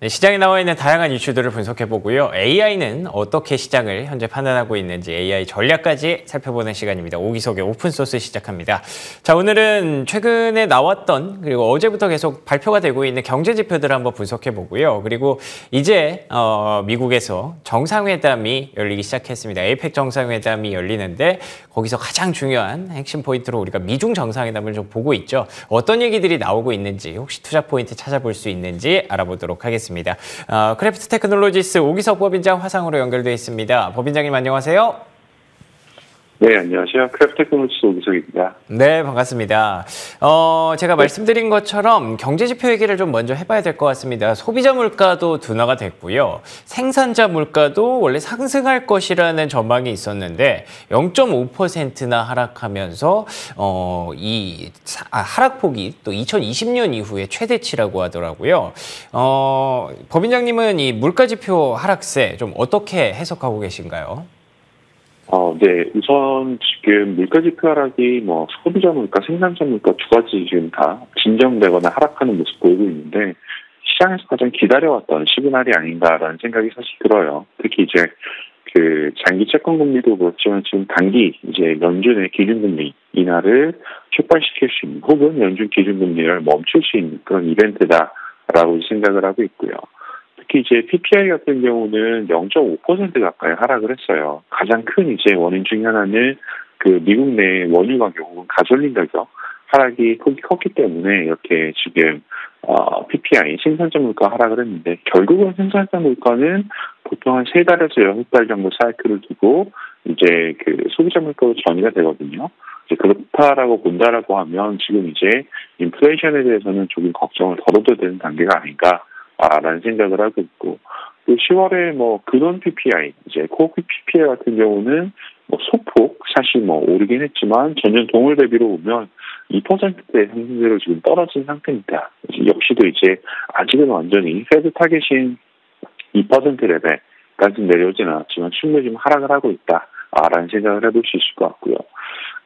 네, 시장에 나와 있는 다양한 이슈들을 분석해보고요. AI는 어떻게 시장을 현재 판단하고 있는지 AI 전략까지 살펴보는 시간입니다. 오기석의 오픈소스 시작합니다. 자, 오늘은 최근에 나왔던 그리고 어제부터 계속 발표가 되고 있는 경제 지표들을 한번 분석해보고요. 그리고 이제 미국에서 정상회담이 열리기 시작했습니다. 에이펙 정상회담이 열리는데 거기서 가장 중요한 핵심 포인트로 우리가 미중 정상회담을 좀 보고 있죠. 어떤 얘기들이 나오고 있는지 혹시 투자 포인트 찾아볼 수 있는지 알아보도록 하겠습니다. 크래프트 테크놀로지스 오기석 법인장 화상으로 연결되어 있습니다. 법인장님 안녕하세요. 네, 안녕하세요. 크래프트 테크놀로지스 오기석입니다. 네, 반갑습니다. 제가 말씀드린 것처럼 경제 지표 얘기를 좀 먼저 해봐야 될 것 같습니다. 소비자 물가도 둔화가 됐고요. 생산자 물가도 원래 상승할 것이라는 전망이 있었는데 0.5%나 하락하면서 이 하락폭이 또 2020년 이후에 최대치라고 하더라고요. 법인장님은 이 물가 지표 하락세 좀 어떻게 해석하고 계신가요? 네. 우선 지금 물가 지표 하락이 소비자 물가, 생산자 물가 두 가지 지금 다 진정되거나 하락하는 모습 보이고 있는데 시장에서 가장 기다려왔던 시그널이 아닌가라는 생각이 사실 들어요. 특히 이제 그 장기 채권 금리도 그렇지만 지금 단기 이제 연준의 기준금리 인하를 촉발시킬 수 있는 혹은 연준 기준금리를 멈출 수 있는 그런 이벤트다라고 생각을 하고 있고요. 특히 이제 PPI 같은 경우는 0.5% 가까이 하락을 했어요. 가장 큰 이제 원인 중에 하나는 그 미국 내 원유 가격 혹은 가솔린 가격 하락이 컸기 때문에 이렇게 지금 PPI 생산자 물가 하락을 했는데 결국은 생산자 물가는 보통 한 3달에서 6달 정도 사이클을 두고 이제 그 소비자 물가로 전이가 되거든요. 이제 그렇다라고 본다라고 하면 지금 이제 인플레이션에 대해서는 조금 걱정을 덜어도 되는 단계가 아닌가. 라는 생각을 하고 있고, 또 10월에 근원 PPI, 이제 코어 PPI 같은 경우는 소폭 사실 오르긴 했지만 전년 동월 대비로 보면 2%대 상승세로 지금 떨어진 상태입니다. 역시도 이제 아직은 완전히 페드 타겟인 2% 레벨까지 내려오진 않았지만 충분히 좀 하락을 하고 있다라는 생각을 해볼 수 있을 것 같고요.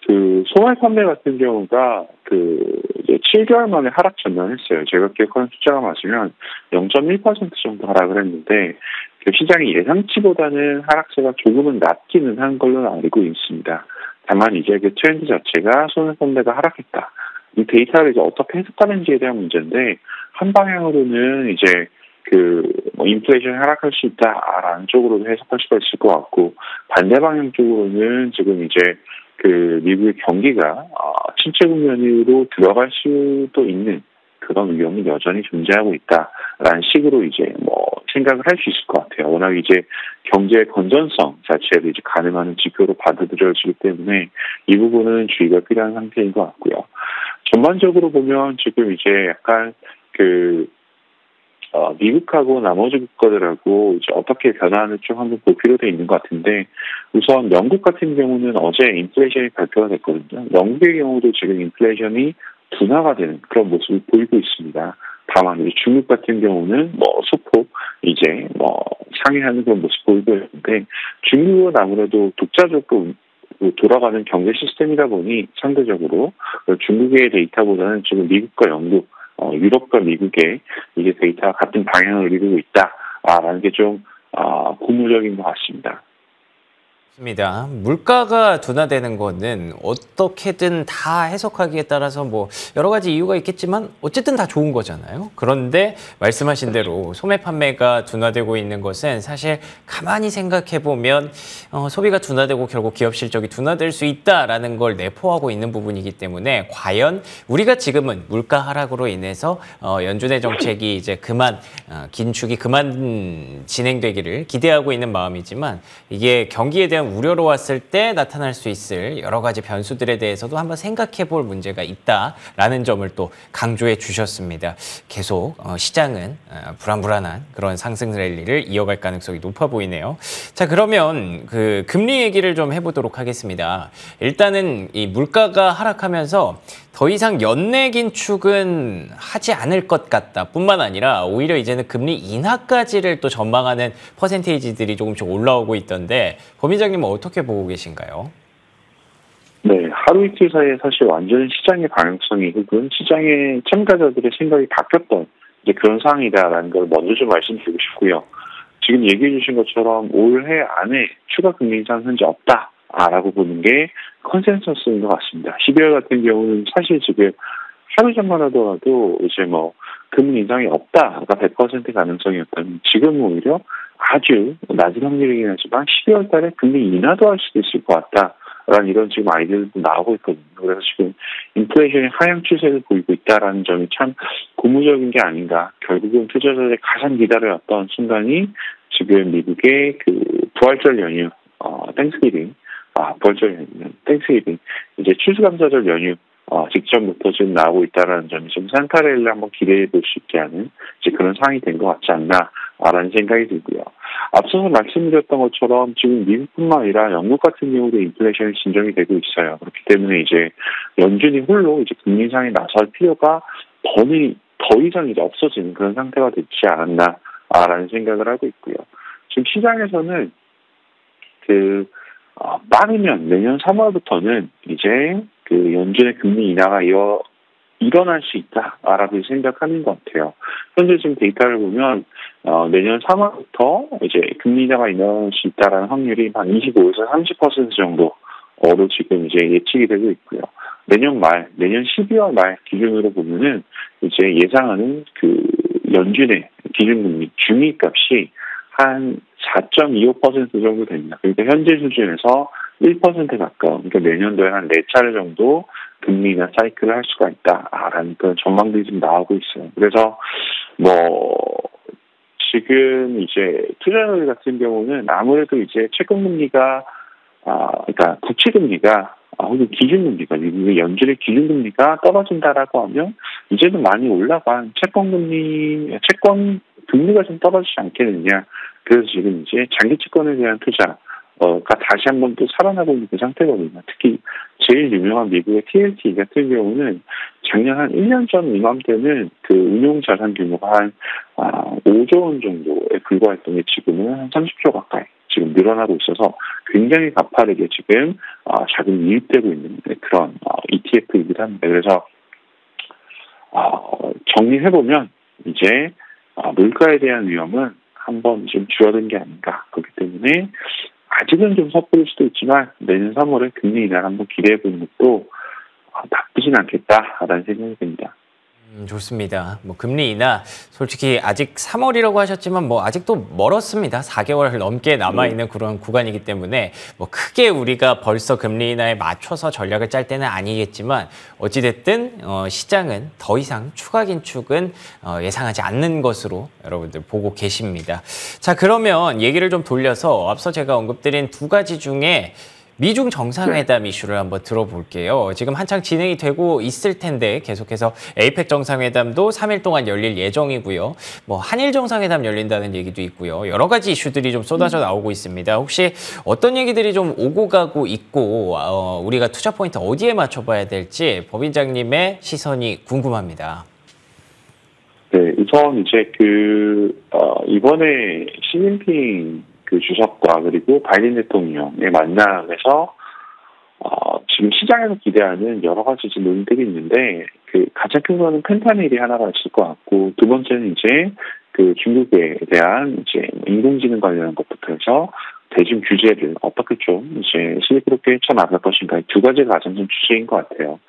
그 소매 판매 같은 경우가 이제 7개월 만에 하락 전환했어요. 제가 기억하는 숫자가 맞으면 0.1% 정도 하락을 했는데 그 시장의 예상치보다는 하락세가 조금은 낮기는 한 걸로 알고 있습니다. 다만 이제 그 트렌드 자체가 소매 판매가 하락했다. 이 데이터를 이제 어떻게 해석하는지에 대한 문제인데 한 방향으로는 이제 인플레이션이 하락할 수 있다라는 쪽으로도 해석할 수가 있을 것 같고 반대 방향 쪽으로는 지금 이제 미국의 경기가 침체 국면으로 들어갈 수도 있는 그런 위험이 여전히 존재하고 있다라는 식으로 이제 생각을 할 수 있을 것 같아요. 워낙 이제 경제의 건전성 자체를 이제 가늠하는 지표로 받아들여지기 때문에 이 부분은 주의가 필요한 상태인 것 같고요. 전반적으로 보면 지금 이제 약간 미국하고 나머지 국가들하고 이제 어떻게 변화하는 좀 한번 볼 필요도 있는 것 같은데 우선 영국 같은 경우는 어제 인플레이션이 발표가 됐거든요. 영국의 경우도 지금 인플레이션이 둔화가 되는 그런 모습을 보이고 있습니다. 다만 이제 중국 같은 경우는 소폭 이제 상회하는 그런 모습 보이고 있는데 중국은 아무래도 독자적으로 돌아가는 경제 시스템이다 보니 상대적으로 중국의 데이터보다는 지금 미국과 영국 유럽과 미국의 이게 데이터가 같은 방향을 이루고 있다라는 게 좀 고무적인 것 같습니다. 맞습니다. 물가가 둔화되는 거는 어떻게든 다 해석하기에 따라서 여러 가지 이유가 있겠지만 어쨌든 다 좋은 거잖아요. 그런데 말씀하신 대로 소매 판매가 둔화되고 있는 것은 사실 가만히 생각해 보면 소비가 둔화되고 결국 기업 실적이 둔화될 수 있다라는 걸 내포하고 있는 부분이기 때문에 과연 우리가 지금은 물가 하락으로 인해서 연준의 정책이 이제 긴축이 그만 진행되기를 기대하고 있는 마음이지만 이게 경기에 대한 우려로 왔을 때 나타날 수 있을 여러 가지 변수들에 대해서도 한번 생각해 볼 문제가 있다라는 점을 또 강조해 주셨습니다. 계속 시장은 불안불안한 그런 상승 랠리를 이어갈 가능성이 높아 보이네요. 자, 그러면 금리 얘기를 좀 해보도록 하겠습니다. 일단은 이 물가가 하락하면서 더 이상 연내 긴축은 하지 않을 것 같다 뿐만 아니라 오히려 이제는 금리 인하까지를 또 전망하는 퍼센테이지들이 조금씩 올라오고 있던데 법인장님은 어떻게 보고 계신가요? 네, 하루 이틀 사이에 사실 완전히 시장의 방향성이 혹은 시장의 참가자들의 생각이 바뀌었던 이제 그런 상황이다라는 걸 먼저 좀 말씀드리고 싶고요. 지금 얘기해 주신 것처럼 올해 안에 추가 금리 인상 현재 없다라고 보는 게 컨센서스인 것 같습니다. 12월 같은 경우는 사실 지금 하루 전만 하더라도 이제 뭐 금리 인상이 없다가 100% 가능성이었다면 지금 오히려 아주 낮은 확률이긴 하지만 12월 달에 금리 인하도 할 수도 있을 것 같다라는 이런 지금 아이디어도 나오고 있거든요. 그래서 지금 인플레이션이 하향 추세를 보이고 있다라는 점이 참 고무적인 게 아닌가. 결국은 투자자들이 가장 기다려왔던 순간이 지금 미국의 그 부활절 연휴, 땡스기빙, 부활절 연휴, 땡스기빙, 이제 추수감사절 연휴 직전부터 지금 나오고 있다라는 점이 좀 산타레일을 한번 기대해 볼 수 있게 하는 이제 그런 상황이 된 것 같지 않나라는 생각이 들고요. 앞서서 말씀드렸던 것처럼 지금 미국뿐만 아니라 영국 같은 경우도 인플레이션이 진정이 되고 있어요. 그렇기 때문에 이제 연준이 홀로 이제 금리 인상에 나설 필요가 더 이상 이제 없어지는 그런 상태가 되지 않았나라는 생각을 하고 있고요. 지금 시장에서는 빠르면 내년 3월부터는 이제 그 연준의 금리 인하가 일어날 수 있다라고 생각하는 것 같아요. 현재 지금 데이터를 보면 내년 3월부터 이제 금리 인하가 일어날 수 있다라는 확률이 한 25에서 30% 정도로 지금 이제 예측이 되고 있고요. 내년 12월 말 기준으로 보면은 이제 예상하는 그 연준의 기준금리 중위값이 한 4.25% 정도 됩니다. 그러니까 현재 수준에서 1% 가까운, 그러니까 내년도에 한 4차례 정도 금리 인하 사이클을 할 수가 있다라는 그런 전망들이 좀 나오고 있어요. 그래서 지금 이제 투자자들 같은 경우는 아무래도 이제 채권금리가 그러니까 부채금리가 혹은 기준금리가 미국의 연준의 기준금리가 떨어진다라고 하면 이제는 많이 올라간 채권 금리가 좀 떨어지지 않겠느냐. 그래서 지금 이제 장기 채권에 대한 투자가 다시 한번 또 살아나고 있는 그 상태거든요. 특히 제일 유명한 미국의 TLT 같은 경우는 작년 한 1년 전 이맘때는 그 운용 자산 규모가 한 5조 원 정도에 불과했던 게 지금은 한 30조 가까이 지금 늘어나고 있어서 굉장히 가파르게 지금 자금이 유입되고 있는 그런 ETF이기도 합니다. 그래서 정리해보면 이제 물가에 대한 위험은 한번 좀 줄어든 게 아닌가. 그렇기 때문에 아직은 좀 섣부를 수도 있지만 내년 3월에 금리 인하를 한번 기대해보는 것도 나쁘진 않겠다라는 생각이 듭니다. 좋습니다. 뭐 금리 인하 솔직히 아직 3월이라고 하셨지만 뭐 아직도 멀었습니다. 4개월 넘게 남아 있는 그런 구간이기 때문에 뭐 크게 우리가 벌써 금리 인하에 맞춰서 전략을 짤 때는 아니겠지만 어찌 됐든 시장은 더 이상 추가 긴축은 예상하지 않는 것으로 여러분들 보고 계십니다. 자, 그러면 얘기를 좀 돌려서 앞서 제가 언급드린 두 가지 중에 미중 정상회담 이슈를 한번 들어볼게요. 지금 한창 진행이 되고 있을 텐데 계속해서 에이펙 정상회담도 3일 동안 열릴 예정이고요. 뭐 한일 정상회담 열린다는 얘기도 있고요. 여러 가지 이슈들이 좀 쏟아져 나오고 있습니다. 혹시 어떤 얘기들이 좀 오고 가고 있고 우리가 투자 포인트 어디에 맞춰봐야 될지 법인장님의 시선이 궁금합니다. 네, 우선 이제 이번에 시진핑 그 주석과 그리고 바이든 대통령의 만남에서 지금 시장에서 기대하는 여러 가지 지금 논의들이 있는데 가장 큰 거는 펜타닐이 하나가 있을 것 같고 두 번째는 이제 그 중국에 대한 이제 인공지능 관련한 것부터 해서 대중 규제를 어떻게 좀 이제 슬기롭게 헤쳐나갈 것인가 두 가지가 가장 좀 주제인 것 같아요.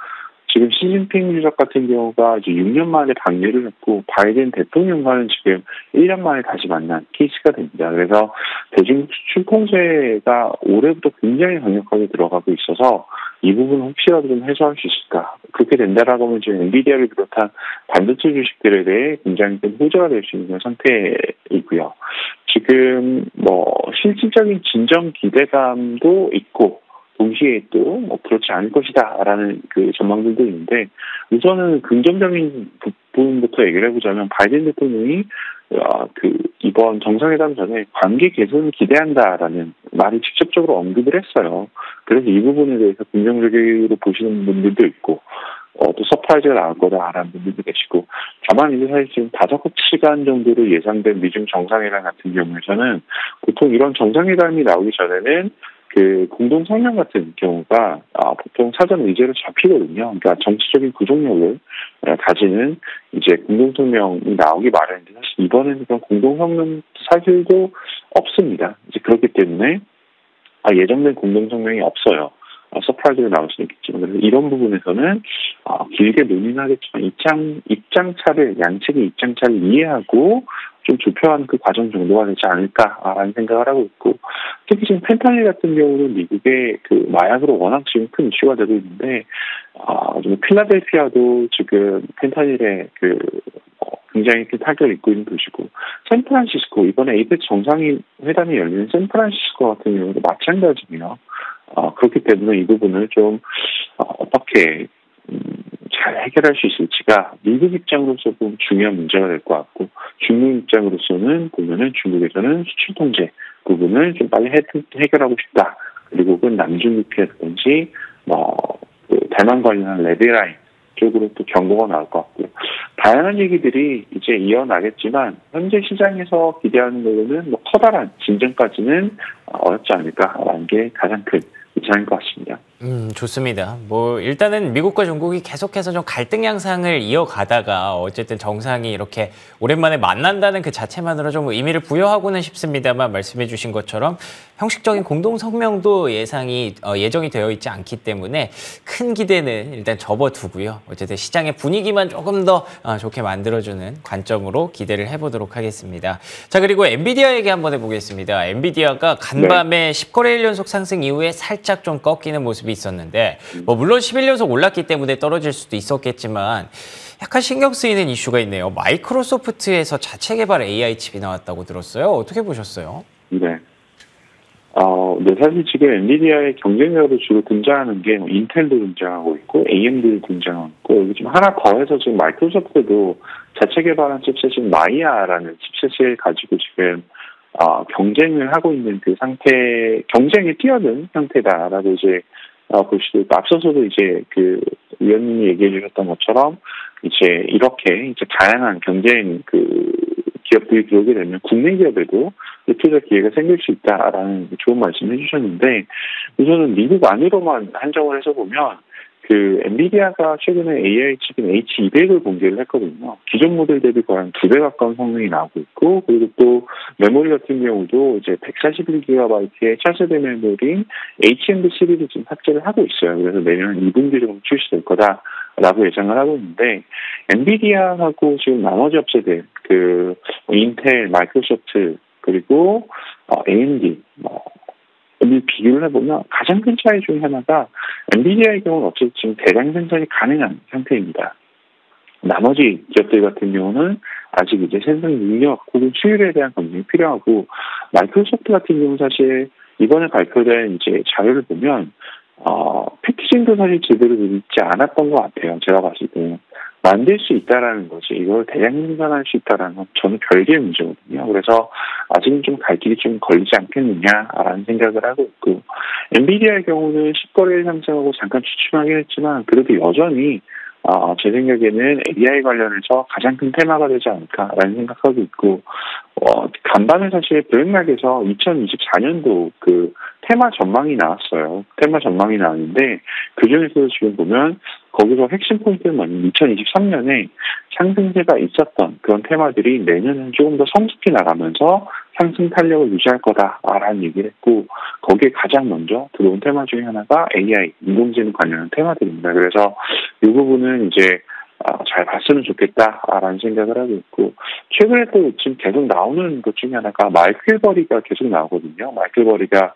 지금 시진핑 주석 같은 경우가 이제 6년 만에 방미를 했고 바이든 대통령과는 지금 1년 만에 다시 만난 케이스가 됩니다. 그래서 대중 수출 통제가 올해부터 굉장히 강력하게 들어가고 있어서 이 부분 혹시라도 좀 해소할 수 있을까? 그렇게 된다라고 하면 지금 엔비디아를 비롯한 반도체 주식들에 대해 굉장히 좀 호재가 될 수 있는 상태이고요. 지금 실질적인 진정 기대감도 있고 동시에 또 그렇지 않을 것이다라는 그 전망들도 있는데 우선은 긍정적인 부분부터 얘기를 해보자면 바이든 대통령이 이번 정상회담 전에 관계 개선을 기대한다라는 말을 직접적으로 언급을 했어요. 그래서 이 부분에 대해서 긍정적으로 보시는 분들도 있고 또 서프라이즈가 나올 거다라는 분들도 계시고 다만 이제 사실 지금 5시간 정도로 예상된 미중 정상회담 같은 경우에는 보통 이런 정상회담이 나오기 전에는 그 공동 성명 같은 경우가 보통 사전 의제로 잡히거든요. 그러니까 정치적인 구속력을 가지는 이제 공동 성명이 나오기 마련인데 사실 이번에는 그런 공동 성명 사실도 없습니다. 이제 그렇기 때문에 예정된 공동 성명이 없어요. 서프라이즈로 나올 수는 있겠지만 그래서 이런 부분에서는 길게 논의하겠지만 입장차를 양측의 입장차를 이해하고 좀 조표하는 그 과정 정도가 되지 않을까라는 생각을 하고 있고 특히 지금 펜타닐 같은 경우는 미국의 그 마약으로 워낙 지금 큰 이슈가 되고 있는데 좀 필라델피아도 지금 펜타닐의 그 굉장히 큰 타격을 입고 있는 도시고 샌프란시스코 이번에 에이펙 정상회담이 열리는 샌프란시스코 같은 경우도 마찬가지고요. 그렇기 때문에 이 부분을 좀 어떻게 잘 해결할 수 있을지가 미국 입장으로서 좀 중요한 문제가 될 것 같고 중국 입장으로서는 보면은 중국에서는 수출 통제 부분을 좀 빨리 해결하고 싶다. 그리고 혹은 남중국해라든지 그 대만 관련한 레드라인 쪽으로 또 경고가 나올 것 같고요. 다양한 얘기들이 이제 이어나겠지만 현재 시장에서 기대하는 거는 커다란 진전까지는 어렵지 않을까라는 게 가장 큰 입장인 것 같습니다. 좋습니다. 일단은 미국과 중국이 계속해서 좀 갈등 양상을 이어가다가 어쨌든 정상이 이렇게 오랜만에 만난다는 그 자체만으로 좀 의미를 부여하고는 싶습니다만 말씀해 주신 것처럼 형식적인 공동 성명도 예정이 되어 있지 않기 때문에 큰 기대는 일단 접어두고요. 어쨌든 시장의 분위기만 조금 더 좋게 만들어주는 관점으로 기대를 해보도록 하겠습니다. 자, 그리고 엔비디아 얘기 한번 해보겠습니다. 엔비디아가 간밤에 10거래일 연속 상승 이후에 살짝 좀 꺾이는 모습이 있었는데 물론 11연속 올랐기 때문에 떨어질 수도 있었겠지만 약간 신경 쓰이는 이슈가 있네요. 마이크로소프트에서 자체 개발 AI 칩이 나왔다고 들었어요. 어떻게 보셨어요? 네. 네, 사실 지금 엔비디아의 경쟁력으로 주로 등장하는 게 인텔도 등장하고 있고 AMD도 등장하고 있고 여기 좀 하나 더해서 지금 마이크로소프트도 자체 개발한 칩셋인 마이아라는 칩셋을 가지고 지금 경쟁을 하고 있는 그 상태, 경쟁에 뛰어든 상태다라고 이제 볼 수도 있고 앞서서도 이제 그 위원님이 얘기해 주셨던 것처럼 이제 이렇게 이제 다양한 경쟁 그 기업들이 들어오게 되면 국내 기업에도 투자 기회가 생길 수 있다라는 좋은 말씀 해주셨는데 우선은 미국 안으로만 한정을 해서 보면 그 엔비디아가 최근에 AI 칩인 H200을 공개를 했거든요. 기존 모델 대비 거의 한 2배 가까운 성능이 나오고 있고 그리고 또 메모리 같은 경우도 이제 141GB의 차세대 메모리인 HMD 시리즈 지금 탑재를 하고 있어요. 그래서 내년 2분기 정도 출시될 거다라고 예상을 하고 있는데 엔비디아하고 지금 나머지 업체들 그 인텔, 마이크로소프트 그리고 AMD 이 비교를 해보면 가장 큰 차이 중에 하나가 엔비디아의 경우는 어쨌든 지금 대량 생산이 가능한 상태입니다. 나머지 기업들 같은 경우는 아직 이제 생산 능력 혹은 수율에 대한 검증이 필요하고 마이크로소프트 같은 경우는 사실 이번에 발표된 이제 자료를 보면 패키징도 사실 제대로 되지 않았던 것 같아요. 제가 봤을 때 만들 수 있다라는 거지 이걸 대량 생산할 수 있다라는 건 저는 별개의 문제거든요. 그래서 아직은 좀 갈 길이 좀 걸리지 않겠느냐라는 생각을 하고 있고 엔비디아의 경우는 10거래일 상승하고 잠깐 주춤하긴 했지만 그래도 여전히 제 생각에는 AI 관련해서 가장 큰 테마가 되지 않을까라는 생각하고 있고 간밤에 사실 블랙락에서 2024년도 그 테마 전망이 나왔어요. 테마 전망이 나왔는데 그중에서도 지금 보면 거기서 핵심 포인트는 뭐냐면 2023년에 상승세가 있었던 그런 테마들이 내년은 조금 더 성숙히 나가면서 상승 탄력을 유지할 거다라는 얘기를 했고 거기에 가장 먼저 들어온 테마 중에 하나가 AI, 인공지능 관련한 테마들입니다. 그래서 이 부분은 이제 잘 봤으면 좋겠다라는 생각을 하고 있고 최근에 또 지금 계속 나오는 것 중에 하나가 마이클버리가 계속 나오거든요. 마이클버리가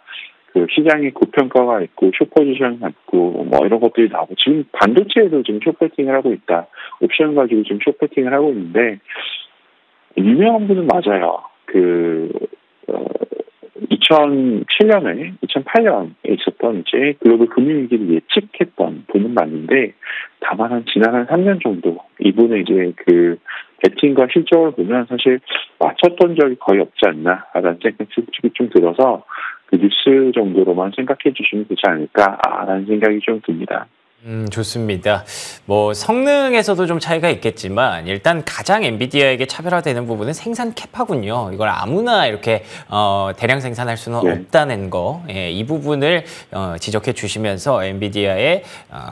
그 시장에 고평가가 있고 숏포지션 갖고 뭐 이런 것들이 나오고 지금 반도체에도 지금 숏배팅을 하고 있다. 옵션 가지고 지금 숏배팅을 하고 있는데 유명한 분은 맞아요. 2007년에 2008년에 있었던 이제 글로벌 금융위기를 예측했던 분은 맞는데 다만 지난 3년 정도 이분의 이제 그 배팅과 실적을 보면 사실 맞췄던 적이 거의 없지 않나라는 생각이 좀 들어서 그 뉴스 정도로만 생각해 주시면 되지 않을까라는 생각이 좀 듭니다. 좋습니다. 뭐 성능에서도 좀 차이가 있겠지만 일단 가장 엔비디아에게 차별화되는 부분은 생산 캐파군요. 이걸 아무나 이렇게 대량 생산할 수는 네. 없다는 거. 예, 이 부분을 지적해 주시면서 엔비디아의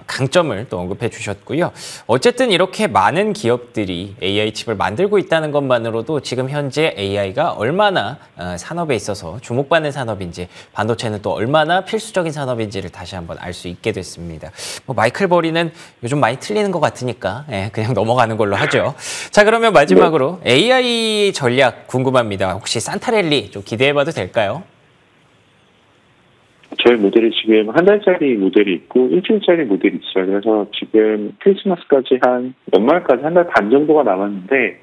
강점을 또 언급해 주셨고요. 어쨌든 이렇게 많은 기업들이 AI 칩을 만들고 있다는 것만으로도 지금 현재 AI가 얼마나 산업에 있어서 주목받는 산업인지, 반도체는 또 얼마나 필수적인 산업인지를 다시 한번 알 수 있게 됐습니다. 마이클 버리는 요즘 많이 틀리는 것 같으니까 그냥 넘어가는 걸로 하죠. 자, 그러면 마지막으로 AI 전략 궁금합니다. 혹시 산타랠리 좀 기대해봐도 될까요? 저희 모델이 지금 한 달짜리 모델이 있고 일주일짜리 모델이 있어요. 그래서 지금 크리스마스까지 연말까지 한 달 반 정도가 남았는데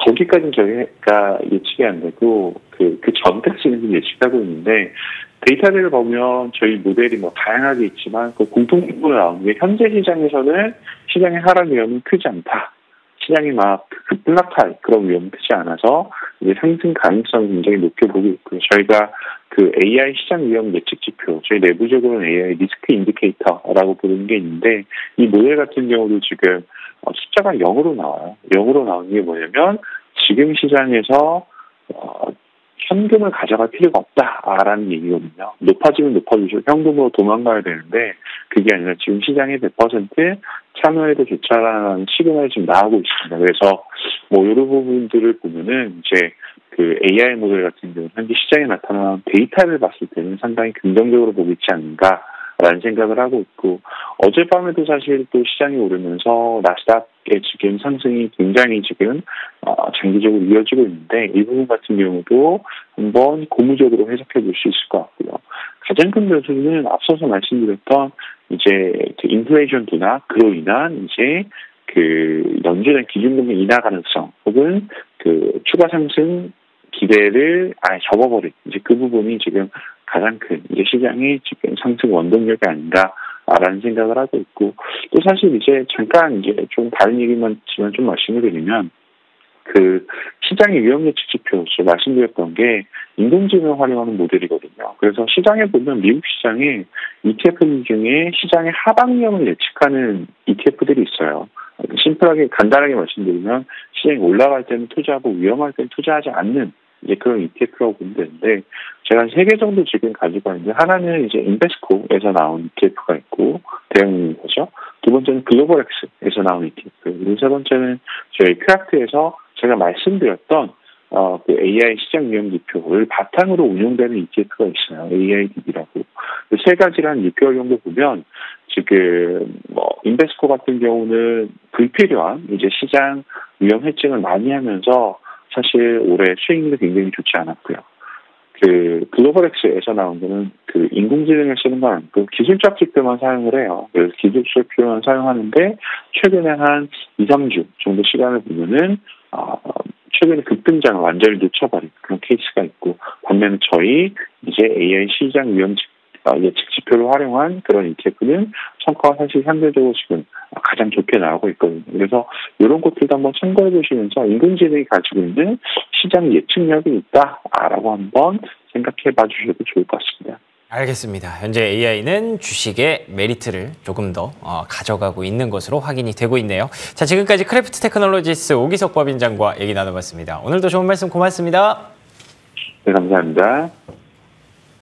거기까지는 저희가 예측이 안 되고 그 전까지는 예측하고 있는데 데이터를 보면 저희 모델이 뭐 다양하게 있지만 그 공통적으로 나오는 게 현재 시장에서는 시장의 하락 위험은 크지 않다. 시장이 막 급락할 그런 위험은 크지 않아서 이제 상승 가능성을 굉장히 높게 보고 있고요. 저희가 그 AI 시장 위험 예측 지표, 저희 내부적으로는 AI 리스크 인디케이터라고 부르는 게 있는데 이 모델 같은 경우도 지금 숫자가 0으로 나와요. 0으로 나오는 게 뭐냐면 지금 시장에서 현금을 가져갈 필요가 없다라는 얘기거든요. 높아지면 높아질수록 현금으로 도망가야 되는데 그게 아니라 지금 시장의 100% 참여해도 괜찮다는 시그널이 지금 나오고 있습니다. 그래서 뭐 이런 부분들을 보면은 이제 그 AI 모델 같은 경우는 현재 시장에 나타난 데이터를 봤을 때는 상당히 긍정적으로 보고 있지 않은가라는 생각을 하고 있고 어젯밤에도 사실 또 시장이 오르면서 나스닥의 지금 상승이 굉장히 지금 장기적으로 이어지고 있는데 이 부분 같은 경우도 한번 고무적으로 해석해 볼 수 있을 것 같고요. 가장 큰 변수는 앞서서 말씀드렸던 이제 그 인플레이션 둔화 그로 인한 이제 그 연준의 기준금리 인하 가능성 혹은 그 추가 상승 기대를 아예 접어버린 이제 그 부분이 지금 가장 큰 이제 시장의 지금 상승 원동력이 아닌가라는 생각을 하고 있고 또 사실 이제 잠깐 이제 좀 다른 얘기만 좀 말씀을 드리면 그 시장의 위험 예측 지표 제가 말씀드렸던 게 인공지능을 활용하는 모델이거든요. 그래서 시장에 보면 미국 시장에 ETF 중에 시장의 하방 위험을 예측하는 ETF들이 있어요. 심플하게 간단하게 말씀드리면 시장이 올라갈 때는 투자하고 위험할 때는 투자하지 않는 이제 그런 ETF라고 보면 되는데 제가 한 3개 정도 지금 가지고 있는데 하나는 이제 인베스코에서 나온 ETF가 있고 대형인 거죠. 두 번째는 글로벌엑스에서 나온 ETF 그리고 세 번째는 저희 큐아트에서 제가 말씀드렸던 그 AI 시장 위험 지표를 바탕으로 운용되는 ETF가 있어요. AIDB라고. 그 세 가지를 한 6개월 정도 보면 지금 뭐 인베스코 같은 경우는 불필요한 이제 시장 위험 해칭을 많이 하면서 사실 올해 수익률이 굉장히 좋지 않았고요. 그 글로벌엑스에서 나온 거는 그 인공지능을 쓰는 건 아니고 기술적 지표만 사용을 해요. 그래서 기술적 지표만 사용하는데 최근에 한 2, 3주 정도 시간을 보면은 최근에 급등장을 완전히 놓쳐버린 그런 케이스가 있고 반면에 저희 이제 AI 시장 위험 예측 지표를 활용한 그런 ETF는 성과가 사실 상대적으로 지금 가장 좋게 나오고 있거든요. 그래서 이런 것들도 한번 참고해 보시면서 인공지능이 가지고 있는 시장 예측력이 있다라고 한번 생각해 봐 주셔도 좋을 것 같습니다. 알겠습니다. 현재 AI는 주식의 메리트를 조금 더 가져가고 있는 것으로 확인이 되고 있네요. 자, 지금까지 크래프트 테크놀로지스 오기석 법인장과 얘기 나눠봤습니다. 오늘도 좋은 말씀 고맙습니다. 네, 감사합니다.